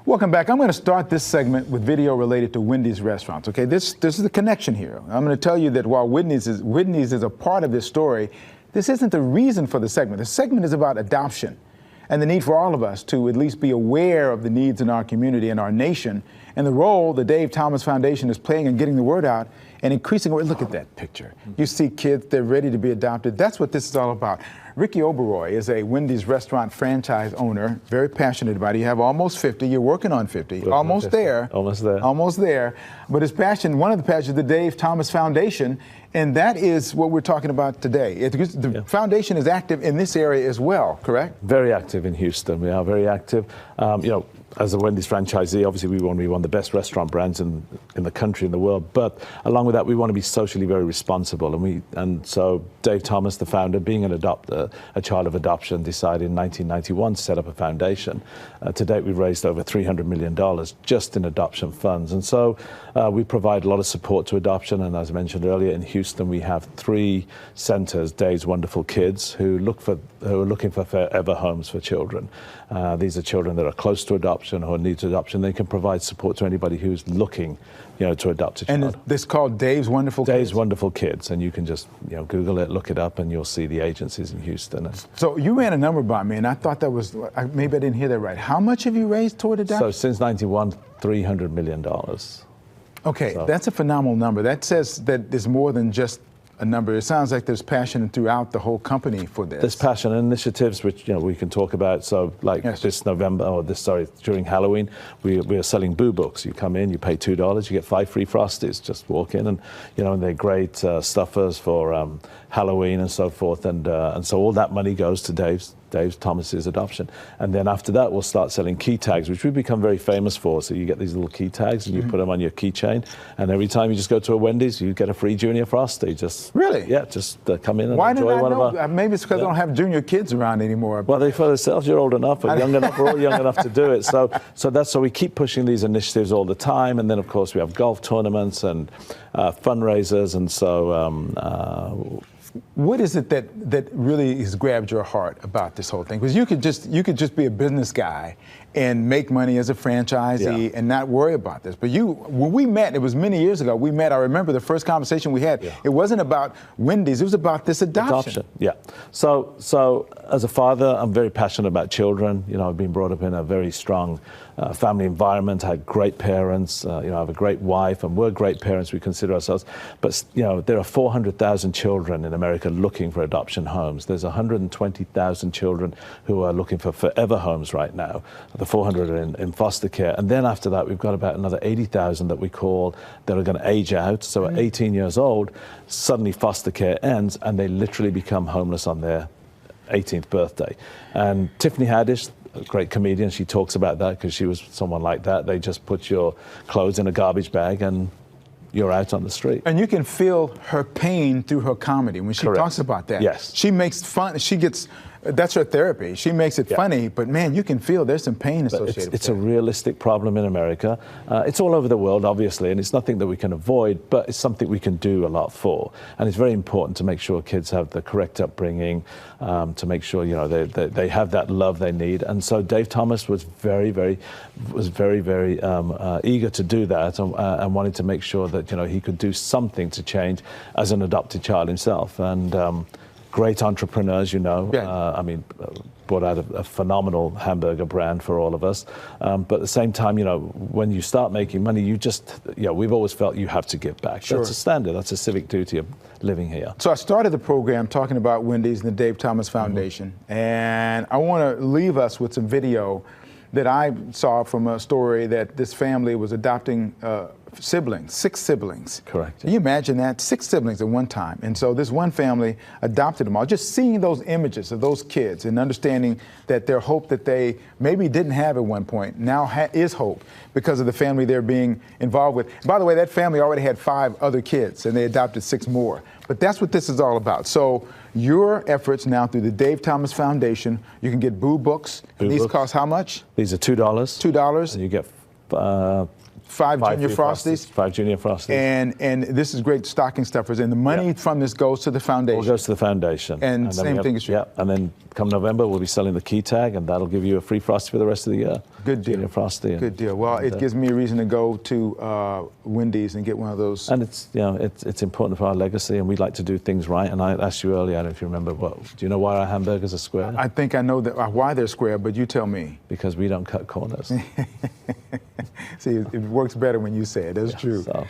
Welcome back. I'm going to start this segment with video related to Wendy's restaurants. Okay, this is the connection here. I'm going to tell you that while Wendy's is a part of this story, this isn't the reason for the segment. The segment is about adoption and the need for all of us to at least be aware of the needs in our community and our nation, and the role the Dave Thomas Foundation is playing in getting the word out and increasing. Look at that picture. You see kids, they're ready to be adopted. That's what this is all about. Ricky Oberoi is a Wendy's restaurant franchise owner, very passionate about it. You have almost 50. You're working on 50. Almost there. Almost there. Almost there. But his passion, one of the passions, the Dave Thomas Foundation, and that is what we're talking about today. The foundation is active in this area as well, correct? Very active in Houston. We are very active. As a Wendy's franchisee, obviously we want to be one of the best restaurant brands in the country, in the world. But along with that, we want to be socially very responsible. And so Dave Thomas, the founder, being a child of adoption, decided in 1991 to set up a foundation. To date, we've raised over $300 million just in adoption funds. And so we provide a lot of support to adoption. And as I mentioned earlier, in Houston, we have 3 centers, Dave's Wonderful Kids, who are looking for forever homes for children. These are children that are close to adoption or need to adoption. They can provide support to anybody who's looking, to adopt a child. And this is called Dave's Wonderful Kids? Dave's Wonderful Kids, and you can just, Google it, look it up, and you'll see the agencies in Houston. So you ran a number by me, and I thought that was, maybe I didn't hear that right. How much have you raised toward adoption? So since 91, $300 million. Okay, that's a phenomenal number. That says that there's more than just a number. It sounds like there's passion throughout the whole company for this. There's passion and initiatives which we can talk about. So this November, during Halloween, we are selling Boo Books. You come in, you pay $2, you get 5 free Frosties. Just walk in, and and they're great stuffers for Halloween and so forth. And so all that money goes to Dave Thomas's adoption. And then after that, we'll start selling key tags, which we've become very famous for. So you get these little key tags and you put them on your keychain. And every time you just go to a Wendy's, you get a free junior Frosty. Really? Yeah, just come in and Why enjoy one know? of our... Maybe it's because I don't have junior kids around anymore. Well, they for themselves, you're old enough or young enough, we're all young enough to do it. So we keep pushing these initiatives all the time. And then, of course, we have golf tournaments and fundraisers. And so... What is it that really has grabbed your heart about this whole thing? Because you could just be a business guy and make money as a franchisee and not worry about this. But when we met, it was many years ago, I remember the first conversation we had, it wasn't about Wendy's, it was about this adoption. Yeah. So as a father, I'm very passionate about children. I've been brought up in a very strong family environment. I had great parents. I have a great wife, and we're great parents, we consider ourselves. But, there are 400,000 children in America looking for adoption homes. There's 120,000 children who are looking for forever homes right now. The 400 are in foster care. And then after that, we've got about another 80,000 that we call that are going to age out. So at 18 years old, suddenly foster care ends, and they literally become homeless on their 18th birthday. And Tiffany Haddish, a great comedian, she talks about that because she was someone like that. They just put your clothes in a garbage bag and you're out on the street. And you can feel her pain through her comedy when she talks about that. Yes. She makes fun. That's her therapy. She makes it funny, but man, you can feel there's some pain associated with it. It's a realistic problem in America. It's all over the world, obviously, and it's nothing that we can avoid, but it's something we can do a lot for. And it's very important to make sure kids have the correct upbringing, to make sure they have that love they need. And so Dave Thomas was very eager to do that, and wanted to make sure that he could do something to change as an adopted child himself. And great entrepreneurs, brought out a phenomenal hamburger brand for all of us. But at the same time, when you start making money, we've always felt you have to give back. Sure. That's a standard. That's a civic duty of living here. So I started the program talking about Wendy's and the Dave Thomas Foundation. And I want to leave us with some video that I saw from a story that this family was adopting siblings, 6 siblings. Correct. Can you imagine that? 6 siblings at one time. And so this one family adopted them all. Just seeing those images of those kids and understanding that their hope that they maybe didn't have at one point now is hope because of the family they're being involved with. By the way, that family already had 5 other kids and they adopted 6 more. But that's what this is all about. So your efforts now through the Dave Thomas Foundation, you can get Boo Books. These cost how much? These are $2. $2. And you get 5 Junior free Frosties. 5 Junior Frosties. And this is great stocking stuffers. And the money from this goes to the foundation. All goes to the foundation. And then same thing is true. Yeah, and then come November, we'll be selling the key tag, and that'll give you a free Frosty for the rest of the year. Good deal. Junior Frosty. Good deal. Well, it gives me a reason to go to Wendy's and get one of those. And it's, you know, it's important for our legacy, and we like to do things right. And I asked you earlier, I don't know if you remember, do you know why our hamburgers are square? I think I know why they're square, but you tell me. Because we don't cut corners. See, it works better when you say it. That's true. So.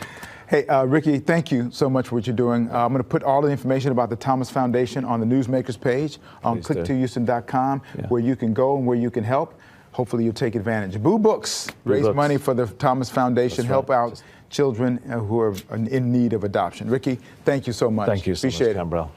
Hey, Ricky, thank you so much for what you're doing. I'm going to put all the information about the Thomas Foundation on the Newsmakers page on click2houston.com, where you can go and where you can help. Hopefully you'll take advantage. Boo Books, raise money for the Thomas Foundation, help out children who are in need of adoption. Ricky, thank you so much. Thank you so Appreciate much, it. Cambrell.